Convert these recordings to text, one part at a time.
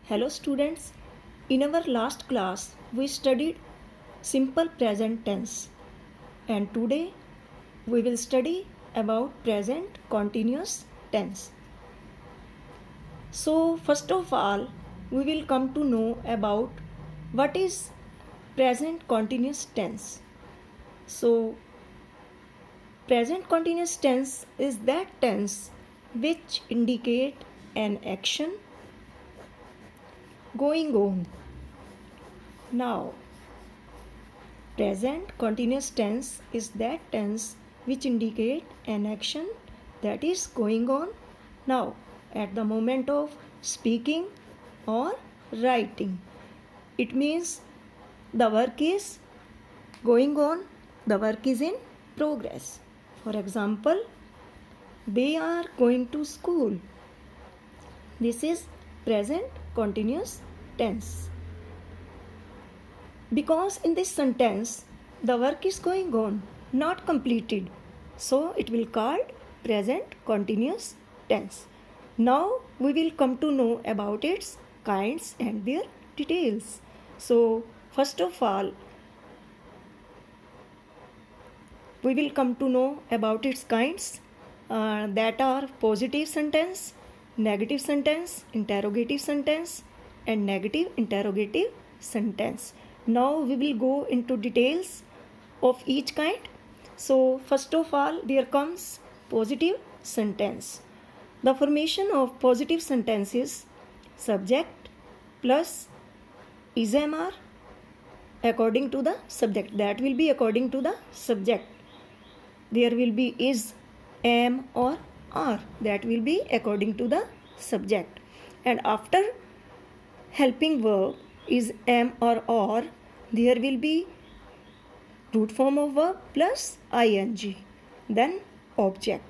Hello students, in our last class we studied simple present tense and today we will study about present continuous tense. So first of all we will come to know about what is present continuous tense. So present continuous tense is that tense which indicate an action going on. Now, present continuous tense is that tense which indicate an action that is going on now at the moment of speaking or writing. It means the work is going on, the work is in progress. For example, they are going to school. This is present continuous tense. Because in this sentence the work is going on, not completed, so it will called present continuous tense. Now we will come to know about its kinds and their details. So first of all we will come to know about its kinds that are positive sentence, negative sentence, interrogative sentence and negative interrogative sentence. Now we will go into details of each kind. So first of all there comes positive sentence. The formation of positive sentence is subject plus is am are according to the subject. That will be according to the subject. There will be is, am or are. That will be according to the subject. And after helping verb is, am or are, there will be root form of verb plus ing, then object.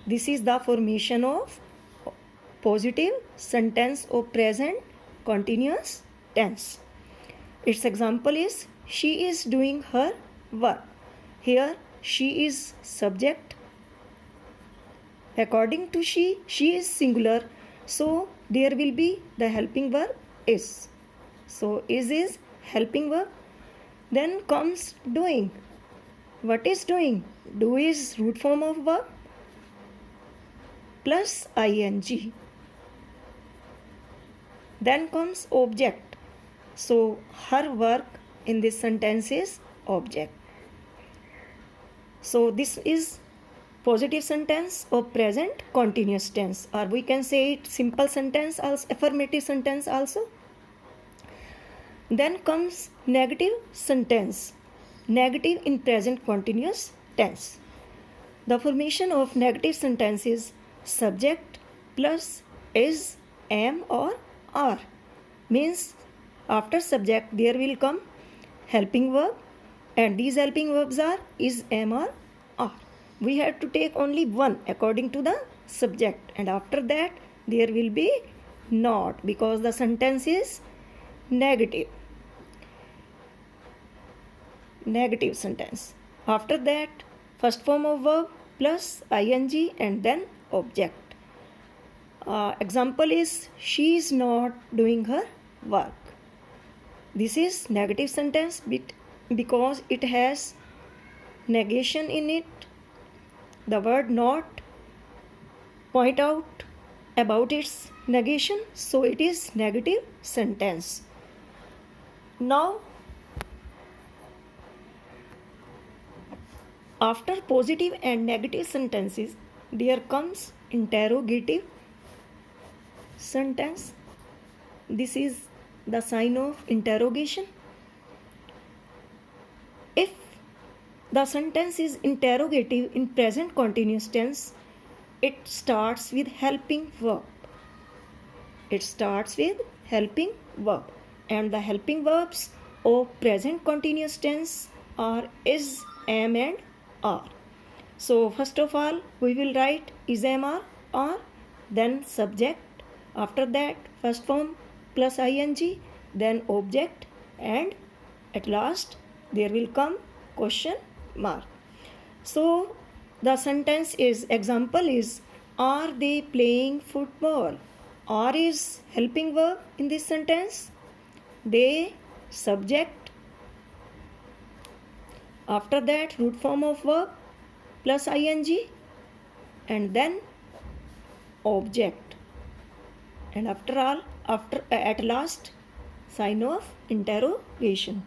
This is the formation of positive sentence of present continuous tense. Its example is she is doing her work. Here she is subject. According to she is singular, so there will be the helping verb is. So is helping verb. Then comes doing. What is doing? Do is root form of verb plus ing. Then comes object. So her work in this sentence is object. So this is positive sentence of present continuous tense, or we can say it simple sentence also, affirmative sentence also. Then comes negative sentence, negative in present continuous tense. The formation of negative sentence is subject plus is, am or are. Means after subject there will come helping verb, and these helping verbs are is, am or are. We have to take only one according to the subject, and after that there will be not, because the sentence is negative sentence. After that first form of verb plus ing and then object. Example is she is not doing her work. This is negative sentence because it has negation in it. The word not point out about its negation, so it is negative sentence. Now after positive and negative sentences there comes interrogative sentence. This is the sign of interrogation. If the sentence is interrogative in present continuous tense, it starts with helping verb. And the helping verbs of present continuous tense are is, am and are. So first of all we will write is, am, are, then subject, after that first form plus ing, then object, and at last there will come question mark. So the sentence is, example is, are they playing football? are is helping verb in this sentence. They, subject. After that, root form of verb plus ing, and then object. And at last, sign of interrogation.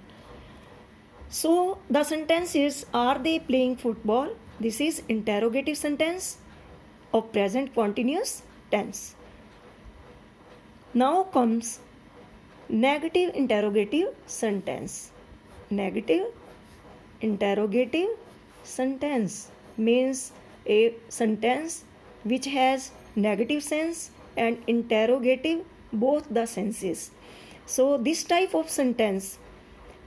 So the sentence is, are they playing football? This is interrogative sentence of present continuous tense. Now comes negative interrogative sentence. Negative interrogative sentence means a sentence which has negative sense and interrogative, both the senses. So this type of sentence,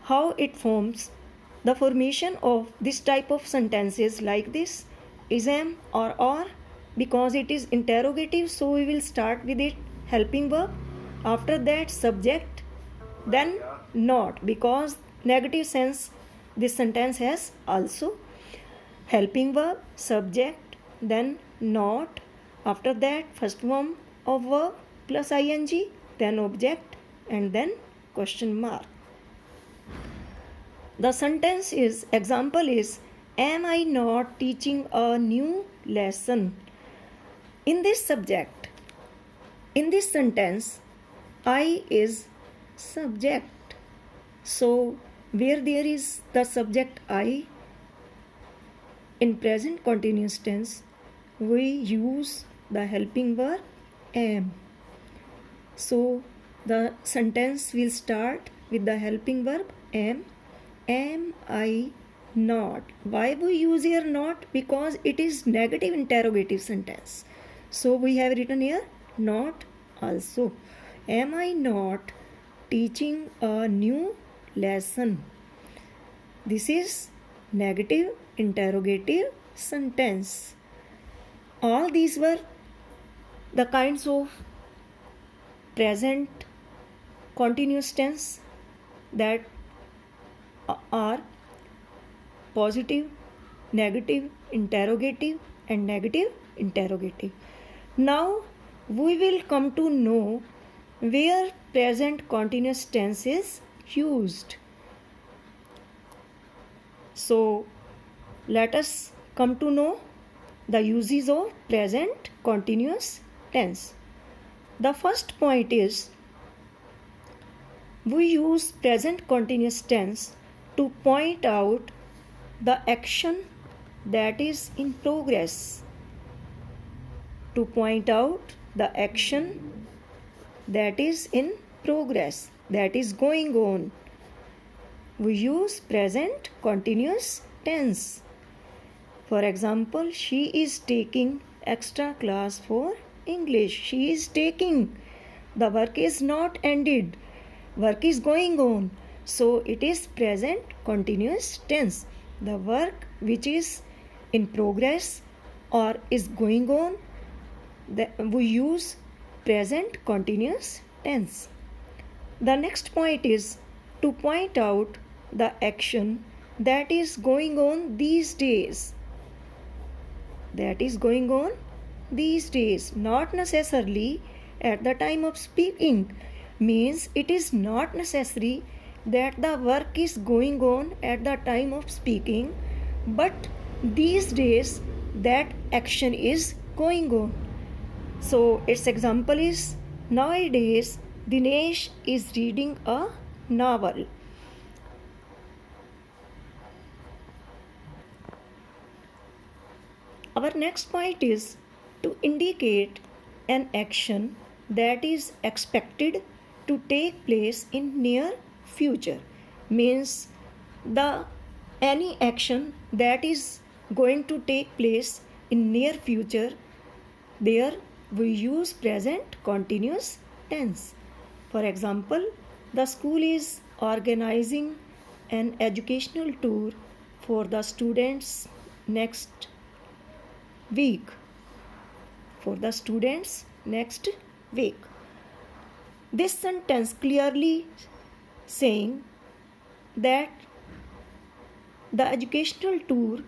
how it forms, the formation of this type of sentences like this, is am or, because it is interrogative, so we will start with it helping verb. After that, subject, then not, because negative sense this sentence has also. Helping verb, subject, then not. After that, first form of verb plus ing, then object, and then question mark. The sentence is, example is, am I not teaching a new lesson? In this subject, in this sentence, I is subject. So where there is the subject I, in present continuous tense, we use the helping verb am. So the sentence will start with the helping verb am. Am I not? Why we use here not? Because it is negative interrogative sentence. So we have written here not also. Am I not teaching a new lesson? This is negative interrogative sentence. All these were the kinds of present continuous tense that are positive, negative, interrogative, and negative interrogative. Now we will come to know where present continuous tense is used. So let us come to know the uses of present continuous tense. The first point is, we use present continuous tense to point out the action that is in progress. To point out the action that is in progress, that is going on, we use present continuous tense. For example, she is taking extra class for English. She is taking. The work is not ended. Work is going on. So it is present continuous tense. The work which is in progress or is going on, we use present continuous tense. The next point is to point out the action that is going on these days. That is going on these days, not necessarily at the time of speaking. Means it is not necessary that the work is going on at the time of speaking, but these days that action is going on. So its example is, nowadays Dinesh is reading a novel. Our next point is to indicate an action that is expected to take place in near future. Means any action that is going to take place in near future, there we use present continuous tense. For example, the school is organizing an educational tour for the students next week. For the students next week. This sentence clearly saying that the educational tour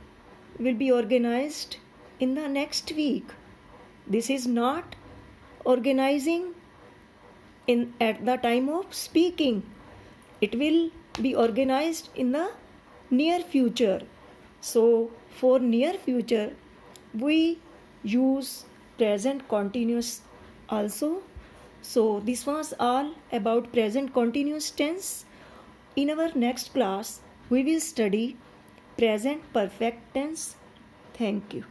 will be organized in the next week. This is not organizing at the time of speaking. It will be organized in the near future. So for near future we use present continuous also. So this was all about present continuous tense. In our next class we will study present perfect tense. Thank you.